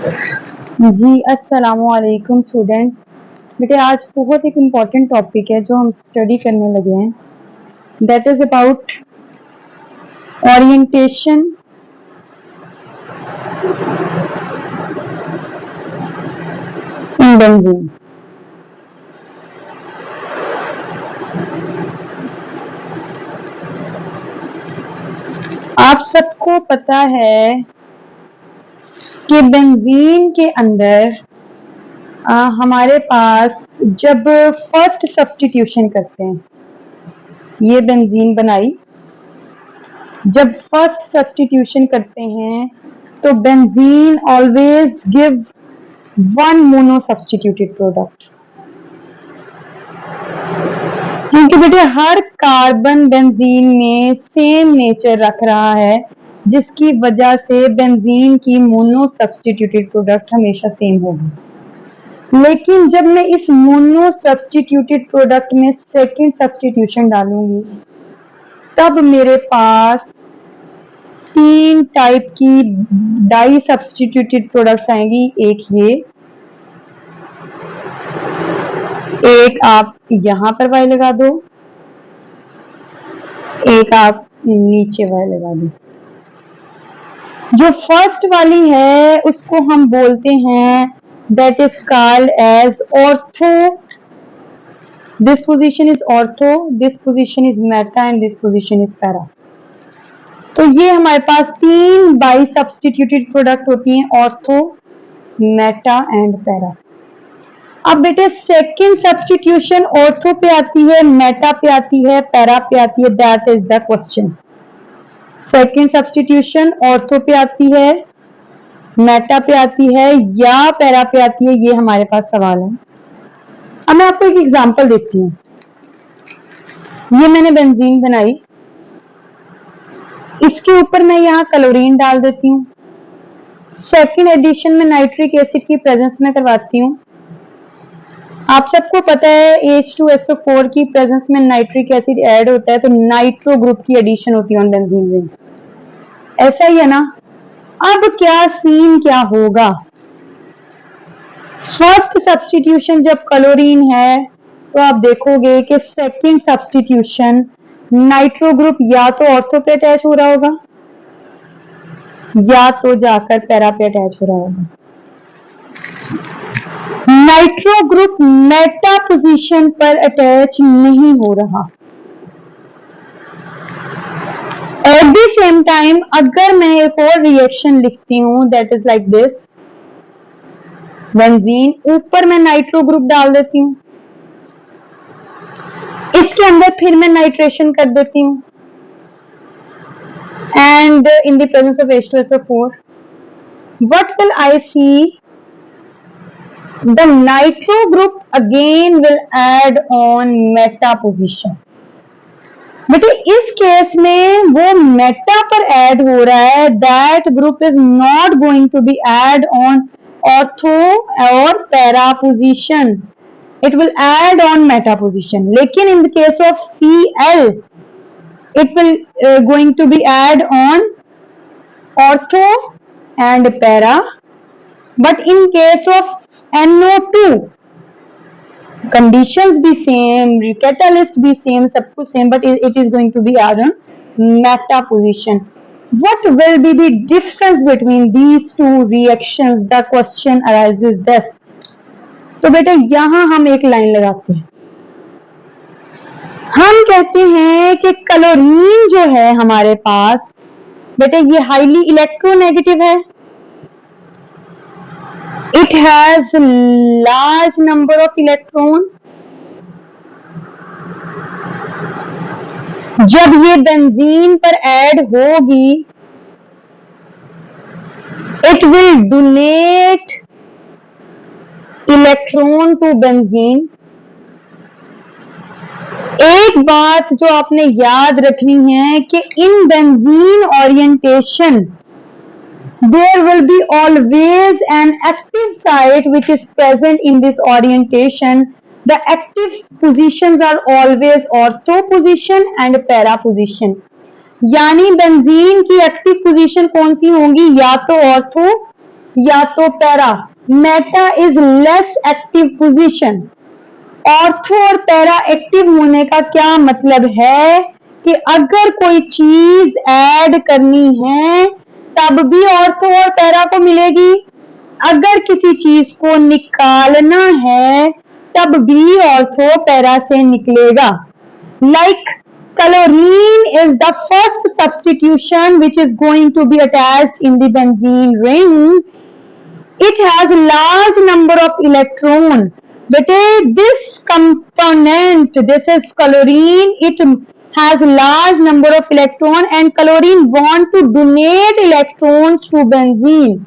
जी अस्सलाम वालेकुम स्टूडेंट्स। बेटे आज बहुत एक इम्पॉर्टेंट टॉपिक है जो हम स्टडी करने लगे हैं, that is about orientation in benzene. आप सबको पता है कि बेंजीन के अंदर हमारे पास जब फर्स्ट सब्स्टिट्यूशन करते हैं, ये बेंजीन बनाई, जब फर्स्ट सब्स्टिट्यूशन करते हैं तो benzene always give one mono substituted product, क्योंकि बेटे हर कार्बन बेंजीन में सेम नेचर रख रहा है, जिसकी वजह से बेंजीन की मोनो सब्स्टिट्यूटेड प्रोडक्ट हमेशा सेम होगी। लेकिन जब मैं इस मोनो सब्स्टिट्यूटेड प्रोडक्ट में सेकंड सब्स्टिट्यूशन डालूंगी, तब मेरे पास तीन टाइप की डाई सब्स्टिट्यूटेड प्रोडक्ट्स आएंगी। एक आप यहां पर वाई लगा दो, एक आप नीचे वाई लगा दो। जो फर्स्ट वाली है उसको हम बोलते हैं that is called as ortho. This position is ortho, this position is meta and this position is para. तो ये हमारे पास तीन बाई सब्स्टिट्यूटेड प्रोडक्ट होती हैं, ऑर्थो, मेटा एंड पैरा। अब बेटे सेकंड सब्स्टिट्यूशन ऑर्थो पे आती है, मेटा पे आती है, पैरा पे आती है, that is the question. Second substitution ortho पे आती है, मेटा पे आती है या पैरा पे आती है, ये हमारे पास सवाल है। अब मैं आपको एक एग्जांपल देती हूँ। ये मैंने बेंजीन बनाई, इसके ऊपर मैं यहाँ क्लोरीन डाल देती हूँ। सेकंड एडिशन में नाइट्रिक एसिड की प्रेजेंस में करवाती हूँ। आप सबको पता है H2SO4 की प्रेजेंस में नाइट्रिक एसिड ऐड होता है तो नाइट्रो ग्रुप की एडिशन होती है ऑन बेंजीन में, ऐसा ही है ना। अब क्या सीन क्या होगा, फर्स्ट सब्स्टिट्यूशन जब क्लोरीन है तो आप देखोगे कि सेकंड सब्स्टिट्यूशन नाइट्रो ग्रुप या तो ऑर्थो पे अटैच हो रहा होगा या तो जाकर पैरा पे अटैच हो रहा होगा। नाइट्रो ग्रुप मेटा पोजीशन पर अटैच नहीं हो रहा। एट द सेम टाइम अगर मैं एक और रिएक्शन लिखती हूं that is like this, benzene, ऊपर मैं नाइट्रो ग्रुप डाल देती हूं, इसके अंदर फिर मैं नाइट्रेशन कर देती हूं and in the presence of H2SO4 what will I see? The nitro group again will add on meta position। बेटे इस केस में वो मेटा पर ऐड हो रहा है, that group is not going to be add on ortho और para position, it will add on meta position. लेकिन in the case of Cl it will going to be add on ortho and para, but in case of NO2 conditions be same, catalyst be same, सब कुछ same, but it is going to be add on meta position। What will be the difference between these two reactions? The question arises thus। तो बेटा यहां हम एक line लगाते हैं, हम कहते हैं कि क्लोरीन जो है हमारे पास बेटे ये हाईली इलेक्ट्रोनेगेटिव है, it has large number of electron. जब ये बेंजीन पर ऐड होगी it will donate electron to benzene. एक बात जो आपने याद रखनी है कि in benzene orientation there will be always an active site which is present in this orientation. The active positions are always ortho position and para position. यानी benzene की एक्टिव पोजीशन कौन सी होंगी, या तो ऑर्थो या तो para. Meta is less active position. Ortho और पैरा एक्टिव होने का क्या मतलब है कि अगर कोई चीज ऐड करनी है तब भी ऑर्थो और पैरा को मिलेगी, अगर किसी चीज को निकालना है तब भी ऑर्थो पैरा से निकलेगा। Like chlorine is the first substitution which is going to be attached in the benzene ring. It has large number of electron. But this component, this is chlorine, it has large number of electron and chlorine want to donate electrons to benzene.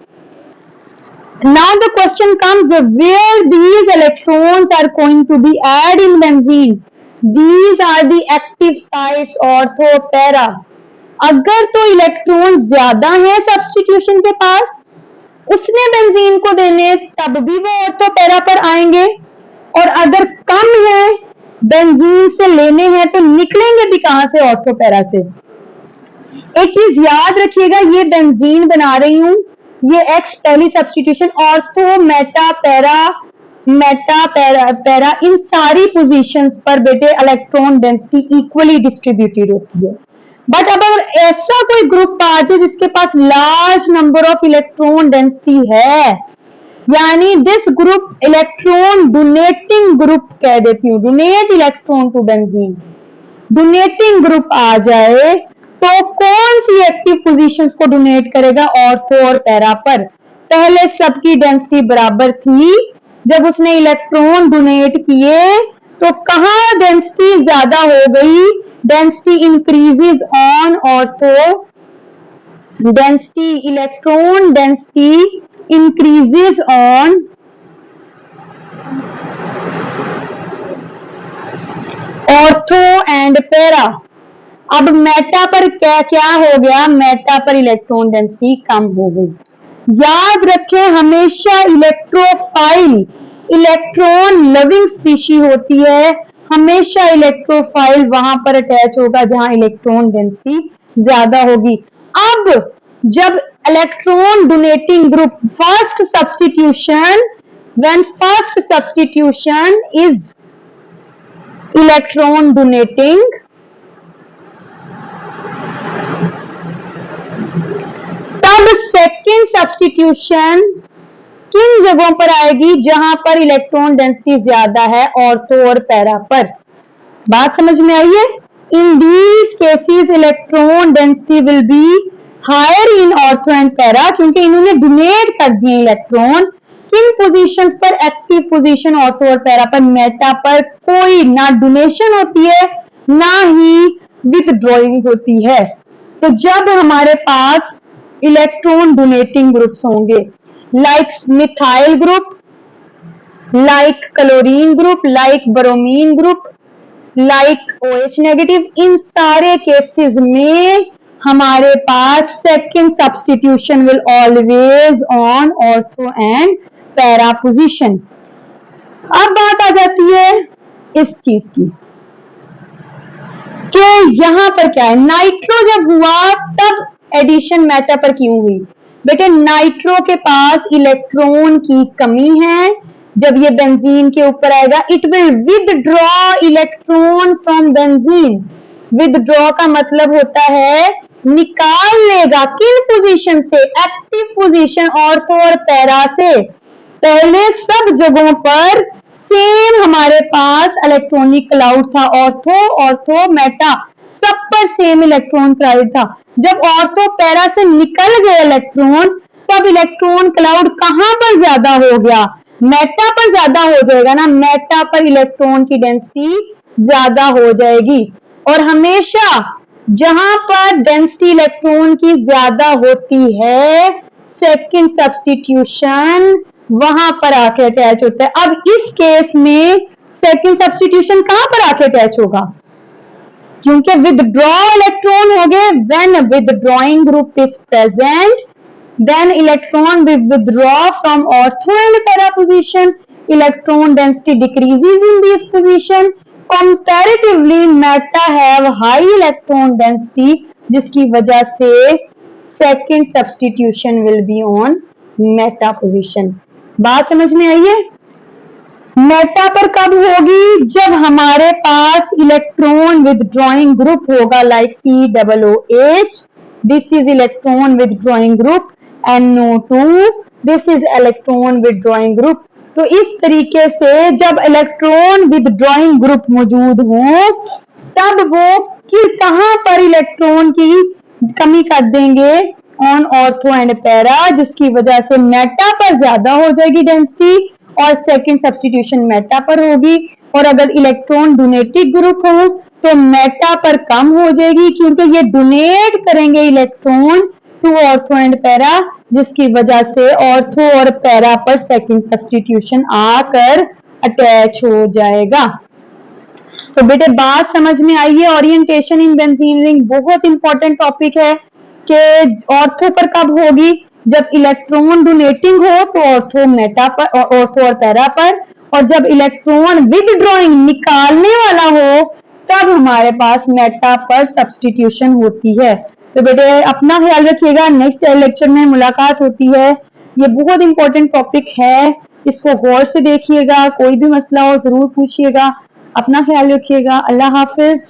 Now the question comes, where these electrons are going to be added in benzene? These are the active sites ortho para. अगर तो electron ज्यादा है substitution के पास, उसने benzene को देने तब भी वो ऑर्थो पैरा पर आएंगे, और अगर कम है बेंजीन से लेने हैं तो निकलेंगे भी कहां से? ऑर्थो पैरा से। एक चीज याद रखिएगा, ये बेंजीन बना रही हूं, ये एक्स पहली सब्स्टिट्यूशन, ऑर्थो मेटा पैरा इन सारी पोजीशंस पर बेटे इलेक्ट्रॉन डेंसिटी इक्वली डिस्ट्रीब्यूटेड होती है। बट अब अगर ऐसा कोई ग्रुप आ जाए जिसके पास large number of electron density है, यानी this group electron donating group कह देती हूँ, donate electron to benzene, donating group आ जाए तो कौन सी एक्टिव पोजीशंस को डोनेट करेगा? ऑर्थो और पैरा पर। पहले सबकी डेंसिटी बराबर थी, जब उसने इलेक्ट्रॉन डोनेट किए तो कहां डेंसिटी ज्यादा हो गई? Density increases on ortho, density electron density increases on ortho and para. अब मेटा पर क्या हो गया? मेटा पर इलेक्ट्रॉन डेंसिटी कम हो गई। याद रखें हमेशा इलेक्ट्रोफाइल इलेक्ट्रॉन लविंग स्पीशी होती है, हमेशा इलेक्ट्रोफाइल वहां पर अटैच होगा जहां इलेक्ट्रॉन डेंसिटी ज्यादा होगी। अब जब electron donating group first substitution, when first substitution is electron donating, तब सेकेंड सब्स्टिट्यूशन किन जगहों पर आएगी? जहां पर इलेक्ट्रॉन डेंसिटी ज्यादा है, ऑर्थो और पैरा पर। बात समझ में आई है? In these cases electron density will be higher in ortho and para, क्योंकि इन्होंने डोनेट कर दिए इलेक्ट्रॉन। किन पोजीशंस पर? एक्टिव पोजीशन ऑर्थो और पैरा पर। मेटा पर कोई ना डोनेशन होती है ना ही विथड्रॉइंग होती है। तो जब हमारे पास इलेक्ट्रॉन डोनेटिंग ग्रुप्स होंगे, like methyl group, like chlorine group, like bromine group, like OH negative, इन सारे केसेस में हमारे पास second substitution will always on ortho and para position. अब बात आ जाती है इस चीज की कि यहां पर क्या है? नाइट्रो जब हुआ तब एडिशन मेटा पर क्यों हुई? बेटे नाइट्रो के पास इलेक्ट्रॉन की कमी है, जब ये बेंजीन के ऊपर आएगा it will withdraw electron from benzene. Withdraw का मतलब होता है निकाल लेगा, किन पोजीशन से? एक्टिव पोजीशन ऑर्थो और पैरा से। पहले सब जगहों पर सेम हमारे पास इलेक्ट्रॉनिक क्लाउड था, ऑर्थो मेटा सब पर सेम इलेक्ट्रॉन क्लाउड था। जब ऑर्थो पैरा से निकल गए इलेक्ट्रॉन, तब इलेक्ट्रॉन क्लाउड कहां पर ज्यादा हो गया? मेटा पर ज्यादा हो जाएगा ना, मेटा पर इलेक्ट्रॉन की डेंसिटी ज्यादा हो जाएगी। और हमेशा जहां पर डेंसिटी इलेक्ट्रॉन की ज्यादा होती है, सेकेंड सब्स्टिट्यूशन वहां पर आके अटैच होता है। अब इस केस में सेकेंड सब्स्टिट्यूशन कहां पर आके अटैच होगा? क्योंकि विदड्रॉ इलेक्ट्रॉन हो गए, when withdrawing group is present then electron will withdraw from ortho and para position, electron density decreases in this position, comparatively meta have high electron density, जिसकी वजह से second substitution will be on Meta position. बात समझ में आई है? Meta पर कब होगी? जब हमारे पास इलेक्ट्रॉन विथड्रॉइंग ग्रुप होगा, like COOH, this is electron withdrawing group, NO2, this is electron withdrawing group. तो इस तरीके से जब इलेक्ट्रॉन विथड्रॉइंग ग्रुप मौजूद हो तब वो कहां पर इलेक्ट्रॉन की कमी कर देंगे? ऑन ऑर्थो एंड पैरा, जिसकी वजह से मेटा पर ज्यादा हो जाएगी डेंसिटी और सेकंड सब्स्टिट्यूशन मेटा पर होगी। और अगर इलेक्ट्रॉन डोनेटिक ग्रुप हो तो मेटा पर कम हो जाएगी, क्योंकि ये डोनेट करेंगे electron to ortho and para, जिसकी वजह से ऑर्थो और पैरा पर सेकंड सब्स्टिट्यूशन आकर अटैच हो जाएगा। तो बेटे बात समझ में आई है? ओरिएंटेशन इन बेंजीन रिंग बहुत इंपॉर्टेंट टॉपिक है कि ऑर्थो पर कब होगी? जब इलेक्ट्रॉन डोनेटिंग हो तो ऑर्थो मेटा पर, ऑर्थो और पैरा पर, और जब इलेक्ट्रॉन विथड्रॉइंग निकालने वाला हो तब हमारे पास मेटा पर सब्स्टिट्यूशन होती है। तो बेटे अपना ख्याल रखिएगा, नेक्स्ट लेक्चर में मुलाकात होती है। ये बहुत इंपॉर्टेंट टॉपिक है, इसको गौर से देखिएगा, कोई भी मसला हो जरूर पूछिएगा। अपना ख्याल रखिएगा। अल्लाह हाफिज।